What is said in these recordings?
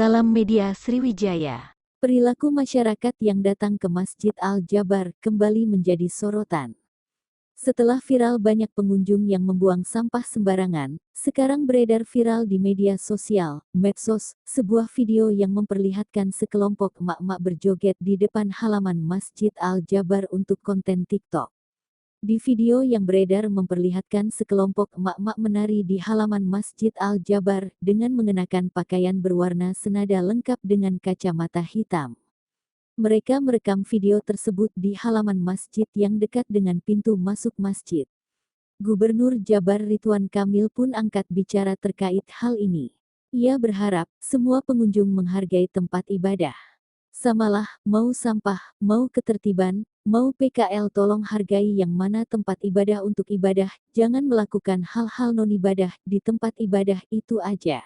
Salam Media Sriwijaya. Perilaku masyarakat yang datang ke Masjid Al-Jabar kembali menjadi sorotan. Setelah viral banyak pengunjung yang membuang sampah sembarangan, sekarang beredar viral di media sosial, medsos, sebuah video yang memperlihatkan sekelompok emak-emak berjoget di depan halaman Masjid Al-Jabar untuk konten TikTok. Di video yang beredar memperlihatkan sekelompok emak-emak menari di halaman Masjid Al-Jabar dengan mengenakan pakaian berwarna senada lengkap dengan kacamata hitam. Mereka merekam video tersebut di halaman masjid yang dekat dengan pintu masuk masjid. Gubernur Jabar Ridwan Kamil pun angkat bicara terkait hal ini. Ia berharap semua pengunjung menghargai tempat ibadah. Samalah, mau sampah, mau ketertiban, mau PKL, tolong hargai yang mana tempat ibadah untuk ibadah, jangan melakukan hal-hal non-ibadah di tempat ibadah itu aja.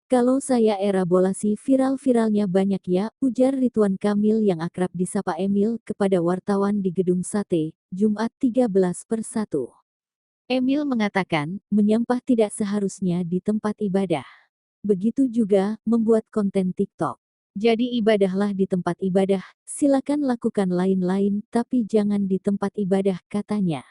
Kalau saya elaborasi viral-viralnya banyak ya, ujar Ridwan Kamil yang akrab disapa Emil kepada wartawan di Gedung Sate, Jumat 13/1. Emil mengatakan, menyampah tidak seharusnya di tempat ibadah. Begitu juga, membuat konten TikTok. Jadi ibadahlah di tempat ibadah, silakan lakukan lain-lain, tapi jangan di tempat ibadah, katanya.